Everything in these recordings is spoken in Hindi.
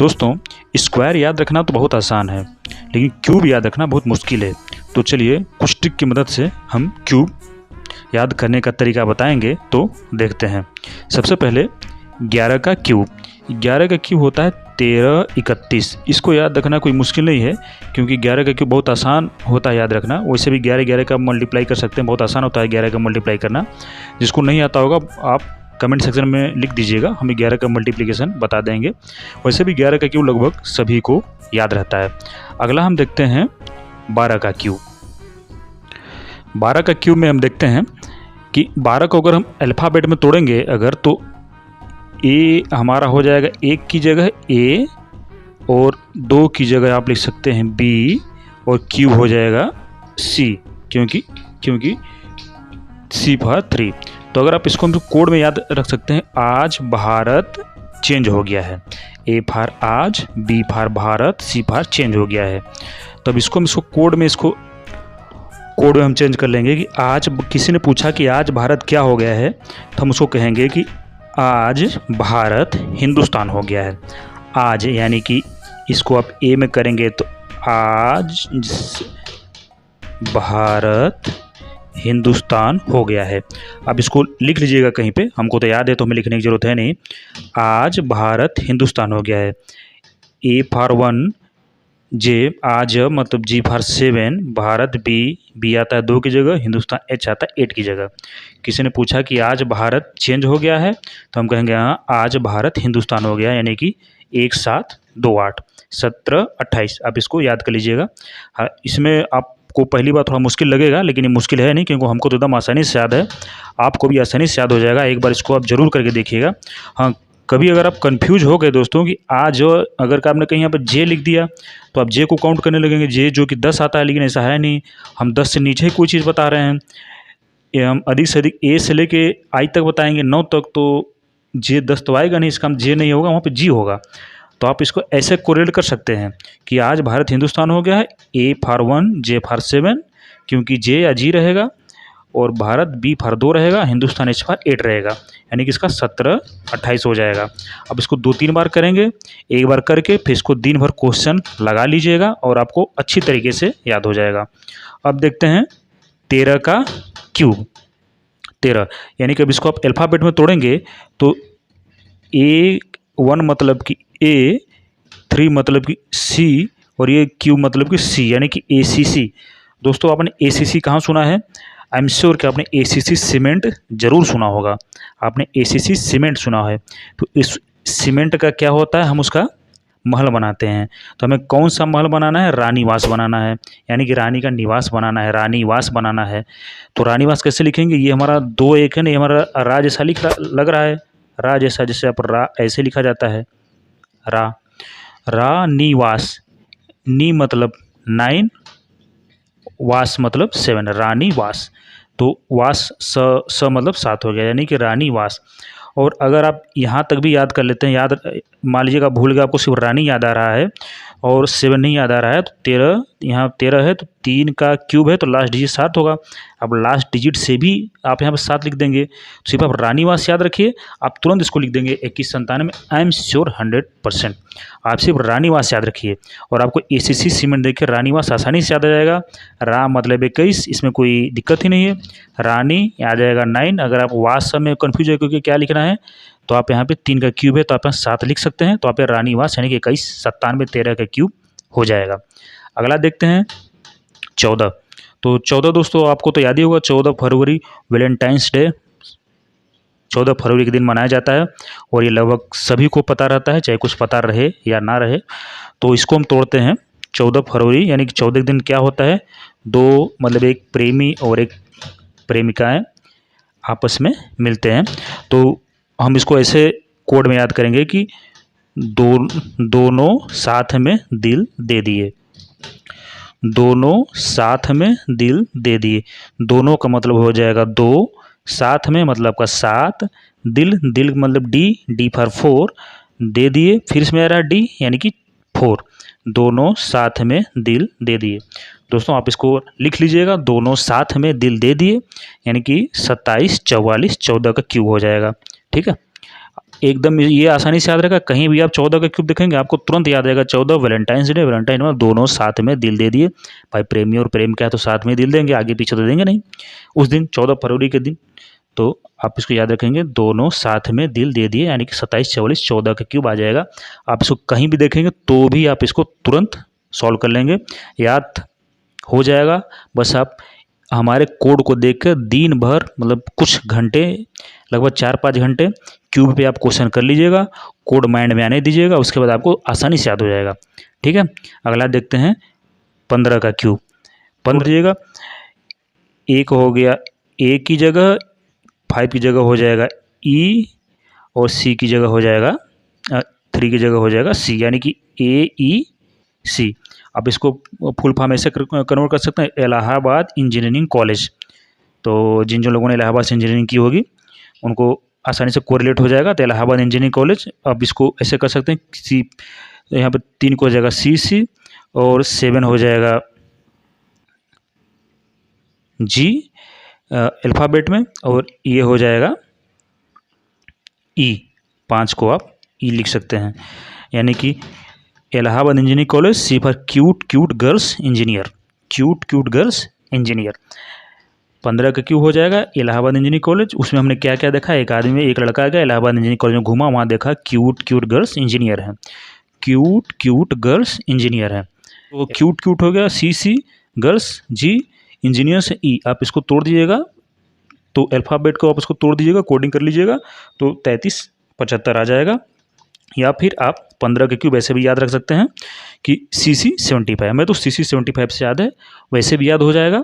दोस्तों, स्क्वायर याद रखना तो बहुत आसान है, लेकिन क्यूब याद रखना बहुत मुश्किल है। तो चलिए कुछ ट्रिक की मदद से हम क्यूब याद करने का तरीका बताएंगे, तो देखते हैं। सबसे पहले 11 का क्यूब। 11 का क्यूब होता है 13 31। इसको याद रखना कोई मुश्किल नहीं है, क्योंकि 11 का क्यूब बहुत आसान होता है याद रखना। वैसे भी 11 का मल्टीप्लाई कर सकते हैं, बहुत आसान होता है 11 का मल्टीप्लाई करना। जिसको नहीं आता होगा आप कमेंट सेक्शन में लिख दीजिएगा, हम 11 का मल्टीप्लिकेशन बता देंगे। वैसे भी 11 का क्यूब लगभग सभी को याद रहता है। अगला हम देखते हैं 12 का क्यूब। 12 का क्यूब में हम देखते हैं कि 12 को अगर हम अल्फ़ाबेट में तोड़ेंगे अगर, तो ए हमारा हो जाएगा 1 की जगह ए, और 2 की जगह आप लिख सकते हैं बी, और क्यूब हो जाएगा सी, क्योंकि सी फॉर 3। तो अगर आप इसको हम कोड में याद रख सकते हैं, आज भारत चेंज हो गया है। ए फॉर आज, B for Bharat, C for change हो गया है। तो अब इसको कोड में हम चेंज कर लेंगे कि आज किसी ने पूछा कि आज भारत क्या हो गया है, तो हम उसको कहेंगे कि आज भारत हिंदुस्तान हो गया है। आज यानी कि इसको आप ए में करेंगे तो आज भारत हिंदुस्तान हो गया है। अब इसको लिख लीजिएगा कहीं पे, हमको तो याद है तो हमें लिखने की ज़रूरत है नहीं। आज भारत हिंदुस्तान हो गया है। ए फॉर 1 जे, आज मतलब जी फॉर 7, भारत बी आता है 2 की जगह, हिंदुस्तान एच आता है 8 की जगह। किसी ने पूछा कि आज भारत चेंज हो गया है, तो हम कहेंगे हाँ आज भारत हिंदुस्तान हो गया है, यानी कि 1 7 2 8 17 28। आप इसको याद कर लीजिएगा। हाँ, इसमें आपको पहली बार थोड़ा मुश्किल लगेगा, लेकिन ये मुश्किल है नहीं, क्योंकि हमको तो एकदम आसानी से याद है। आपको भी आसानी से याद हो जाएगा। एक बार इसको आप ज़रूर करके देखिएगा। हाँ, कभी अगर आप कंफ्यूज हो गए दोस्तों कि आज अगर आपने कहीं यहाँ पर जे लिख दिया, तो आप जे को काउंट करने लगेंगे, जे जो कि 10 आता है, लेकिन ऐसा है नहीं। हम 10 से नीचे ही कोई चीज़ बता रहे हैं। ये हम अधिक से अधिक ए से लेके आई तक बताएंगे, 9 तक, तो जे 10 तो आएगा नहीं, इसका हम जे नहीं होगा, वहाँ पे जी होगा। तो आप इसको ऐसे कोरिलेट कर सकते हैं कि आज भारत हिंदुस्तान हो गया है। ए फॉर 1, जे फॉर 7, क्योंकि जे या जी रहेगा, और भारत बी फॉर 2 रहेगा, हिंदुस्तान एच फॉर 8 रहेगा, यानी कि इसका 17 28 हो जाएगा। अब इसको 2-3 बार करेंगे, एक बार करके फिर इसको दिन भर क्वेश्चन लगा लीजिएगा और आपको अच्छी तरीके से याद हो जाएगा। अब देखते हैं 13 का क्यूब। 13 यानी कि अब इसको आप अल्फ़ाबेट में तोड़ेंगे तो A1 मतलब कि ए, 3 मतलब कि सी, और ये क्यूब मतलब कि सी, यानी कि ACC। दोस्तों, आपने ACC कहाँ सुना है? आई एम श्योर कि आपने ACC सीमेंट ज़रूर सुना होगा। आपने ACC सीमेंट सुना है। तो इस सीमेंट का क्या होता है, हम उसका महल बनाते हैं। तो हमें कौन सा महल बनाना है? रानीवास बनाना है, यानी कि रानी का निवास बनाना है, रानीवास बनाना है। तो रानीवास कैसे लिखेंगे? ये हमारा 2 1 है ना, ये हमारा रा जैसा लग रहा है, रा जैसा, जैसे आप रा ऐसे लिखा जाता है, रा निवास। नी मतलब 9, वास मतलब 7, रानीवास। तो वास स मतलब 7 हो गया, यानी कि रानीवास। और अगर आप यहाँ तक भी याद कर लेते हैं, मान लीजिएगा भूल गए, आपको सिर्फ रानी याद आ रहा है और 7 नहीं याद आ रहा है, तो 13, यहाँ 13 है, तो 3 का क्यूब है, तो लास्ट डिजिट 7 होगा। अब लास्ट डिजिट से भी आप यहाँ पर 7 लिख देंगे। सिर्फ आप रानीवास याद रखिए, आप तुरंत इसको लिख देंगे 2197। I am sure 100%। आप सिर्फ रानीवास याद रखिए और आपको ACC सीमेंट देख के रानीवास आसानी से याद आ जाएगा। रा मतलब 21, इसमें कोई दिक्कत ही नहीं है। रानी आ जाएगा 9। अगर आप वास में कन्फ्यूज है क्योंकि क्या लिखना है, तो आप यहाँ पे 3 का क्यूब है, तो आप यहाँ 7 लिख सकते हैं। तो आप रानीवास यानी कि 21 97 13 का क्यूब हो जाएगा। अगला देखते हैं 14। तो 14 दोस्तों आपको तो याद ही होगा, 14 फरवरी वैलेंटाइंस डे 14 फरवरी के दिन मनाया जाता है, और ये लगभग सभी को पता रहता है, चाहे कुछ पता रहे या ना रहे। तो इसको हम तोड़ते हैं। 14 फरवरी यानी कि 14 के दिन क्या होता है, 2 मतलब एक प्रेमी और एक प्रेमिकाएं आपस में मिलते हैं। तो हम इसको ऐसे कोड में याद करेंगे कि दोनों साथ में दिल दे दिए, दोनों साथ में दिल दे दिए। दोनों का मतलब हो जाएगा 2, साथ में मतलब का 7, दिल मतलब डी फॉर 4, दे दिए, फिर इसमें आ रहा है डी यानी कि 4। दोनों साथ में दिल दे दिए। दोस्तों आप इसको लिख लीजिएगा, दोनों साथ में दिल दे दिए, यानी कि 27 44 14 का क्यूब हो जाएगा। ठीक है, एकदम ये आसानी से याद रहेगा। कहीं भी आप 14 का क्यूब देखेंगे आपको तुरंत याद आएगा 14 वैलेंटाइंस डे। वैलेंटाइन में दोनों साथ में दिल दे दिए, भाई प्रेमी और प्रेम क्या है तो साथ में दिल देंगे, आगे पीछे तो देंगे नहीं उस दिन 14 फरवरी के दिन। तो आप इसको याद रखेंगे, दोनों साथ में दिल दे दिए, यानी कि 27, 44, 14 का क्यूब आ जाएगा। आप इसको कहीं भी देखेंगे तो भी आप इसको तुरंत सॉल्व कर लेंगे, याद हो जाएगा। बस आप हमारे कोड को देखकर दिन भर मतलब कुछ घंटे, लगभग 4-5 घंटे क्यूब पे आप क्वेश्चन कर लीजिएगा, कोड माइंड में आने दीजिएगा, उसके बाद आपको आसानी से याद हो जाएगा। ठीक है, अगला देखते हैं 15 का क्यूब। 15 दीजिएगा, एक हो गया ए की जगह, 5 की जगह हो जाएगा ई, और सी की जगह हो जाएगा 3 की जगह हो जाएगा सी, यानी कि ए ई सी। अब इसको फुल फॉर्म ऐसे कन्वर्ट कर सकते हैं, इलाहाबाद इंजीनियरिंग कॉलेज। तो जिन जिन लोगों ने इलाहाबाद से इंजीनियरिंग की होगी उनको आसानी से कोरिलेट हो जाएगा, तो इलाहाबाद इंजीनियरिंग कॉलेज। अब इसको ऐसे कर सकते हैं सी, यहाँ पे 3 को हो जाएगा सी सी, और 7 हो जाएगा जी अल्फ़ाबेट में, और ये हो जाएगा ई। 5 को आप ई लिख सकते हैं, यानी कि Allahabad engineering college, C for cute cute girls engineer, cute cute girls engineer. 15 का क्यों हो जाएगा इलाहाबाद इंजीनियरिंग कॉलेज। उसमें हमने क्या क्या देखा, एक आदमी, एक लड़का गया इलाहाबाद इंजीनियरिंग कॉलेज में, घूमा, वहाँ देखा क्यूट क्यूट गर्ल्स इंजीनियर हैं, क्यूट क्यूट गर्ल्स इंजीनियर हैं। तो क्यूट क्यूट हो गया सी सी, गर्ल्स जी, इंजीनियर से ई। आप इसको तोड़ दीजिएगा, तो अल्फ़ाबेट को आप इसको तोड़ दीजिएगा, कोडिंग कर लीजिएगा, तो 33 75 आ जाएगा। या फिर आप 15 के क्यूब ऐसे भी याद रख सकते हैं कि सी सी 75, हमें तो सी सी 75 से याद है, वैसे भी याद हो जाएगा।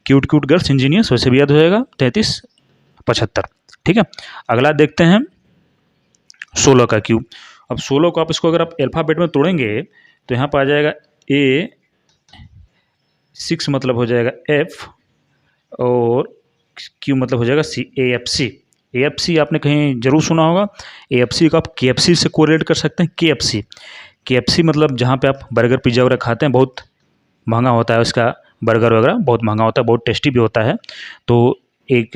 क्यूट क्यूट गर्ल्स इंजीनियर्स वैसे भी याद हो जाएगा, 33 75। ठीक है, अगला देखते हैं 16 का क्यूब। अब 16 को आप इसको अगर आप अल्फ़ाबेट में तोड़ेंगे तो यहाँ पर आ जाएगा ए, 6 मतलब हो जाएगा एफ, और क्यू मतलब हो जाएगा सी, A F C. A F C आपने कहीं जरूर सुना होगा। ए एफ सी को आप के एफ सी से कोरिलेट कर सकते हैं, के एफ सी। के एफ सी मतलब जहाँ पे आप बर्गर पिज्ज़ा वगैरह खाते हैं, बहुत महंगा होता है उसका बर्गर वगैरह, बहुत महंगा होता है, बहुत टेस्टी भी होता है। तो एक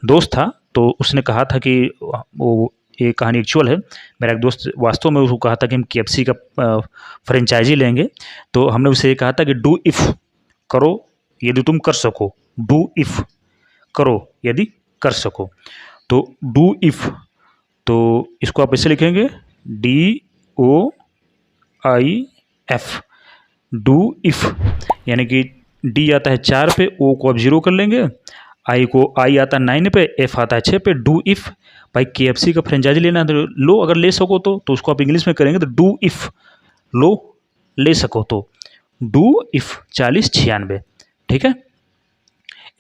दोस्त था, तो उसने कहा था कि वो, ये कहानी एक्चुअल है, मेरा एक दोस्त वास्तव में उसको कहा था कि हम के एफ सी का फ्रेंचाइजी लेंगे। तो हमने उसे ये कहा था कि डू इफ़, करो यदि तुम कर सको, डू इफ़, करो यदि कर सको। तो डू इफ़, तो इसको आप ऐसे लिखेंगे DOIF, डू इफ़, यानी कि डी आता है 4 पे, ओ को आप 0 कर लेंगे, आई आता है 9 पे, एफ आता है 6 पे। डू इफ़, भाई KFC का फ्रेंचाइजी लेना है तो लो, अगर ले सको तो उसको आप इंग्लिश में करेंगे तो डू इफ़, लो ले सको तो, डू इफ़ 4096। ठीक है,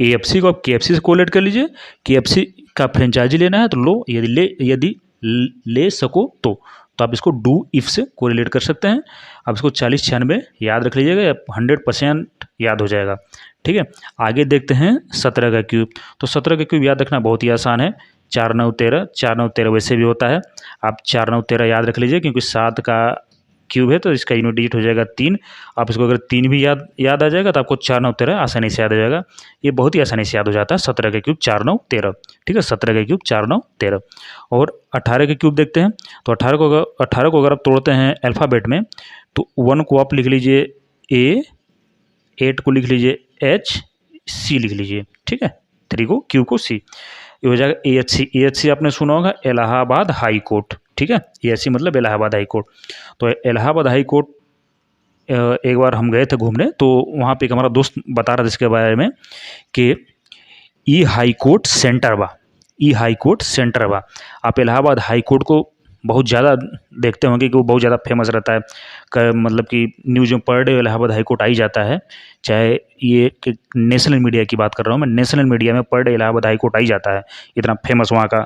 AFC को आप KFC से कोलेट कर लीजिए, KFC का फ्रेंचाइजी लेना है तो लो, यदि ले सको तो आप इसको डू इफ़ से कोरिलेट कर सकते हैं। आप इसको 4096 याद रख लीजिएगा, 100% याद हो जाएगा। ठीक है, आगे देखते हैं 17 का क्यूब। तो 17 का क्यूब याद रखना बहुत ही आसान है, 4 9 13, 4 9 13 वैसे भी होता है, आप 4 9 13 याद रख लीजिए, क्योंकि 7 का क्यूब है तो इसका यूनिट डिजिट हो जाएगा 3। आप इसको अगर 3 भी याद आ जाएगा तो आपको 4 9 13 आसानी से याद आ जाएगा। ये बहुत ही आसानी से याद हो जाता है, 17 का क्यूब 4 9 13। ठीक है, 17 का क्यूब 4 9 13। और 18 के क्यूब देखते हैं। तो 18 को अगर आप तोड़ते हैं अल्फ़ाबेट में, तो 1 को आप लिख लीजिए ए, 8 को लिख लीजिए एच, सी लिख लीजिए। ठीक है, 3 को क्यू को सी, ये हो जाएगा AHC। AHC आपने सुना होगा, इलाहाबाद हाई कोर्ट। ठीक है, AHC मतलब इलाहाबाद हाई कोर्ट। तो इलाहाबाद हाई कोर्ट एक बार हम गए थे घूमने, तो वहाँ पे एक हमारा दोस्त बता रहा था इसके बारे में कि ई हाई कोर्ट सेंटर बा, ई हाई कोर्ट सेंटर बा। आप इलाहाबाद हाई कोर्ट को बहुत ज़्यादा देखते होंगे कि वो बहुत ज़्यादा फेमस रहता है, मतलब कि न्यूज़ में per day Allahabad high court आ ही जाता है। चाहे ये नेशनल मीडिया की बात कर रहा हूँ मैं, नेशनल मीडिया में per day Allahabad high court आ ही जाता है, इतना फेमस वहाँ का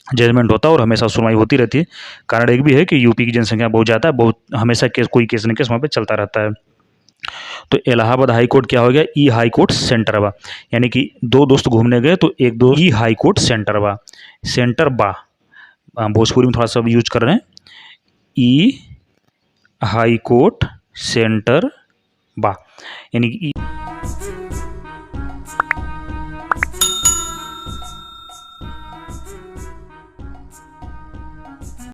जजमेंट होता है और हमेशा सुनवाई होती रहती है। कारण एक भी है कि यूपी की जनसंख्या बहुत ज़्यादा है, बहुत हमेशा कोई केस न केस वहाँ पर चलता रहता है। तो इलाहाबाद हाई कोर्ट क्या हो गया, ई हाई कोर्ट सेंटर बा, यानी कि 2 दोस्त घूमने गए तो एक दोस्त ई हाई कोर्ट सेंटर बा, सेंटर बा भोजपुरी में थोड़ा सा यूज कर रहे हैं, ई हाई कोर्ट सेंटर बा, यानी कि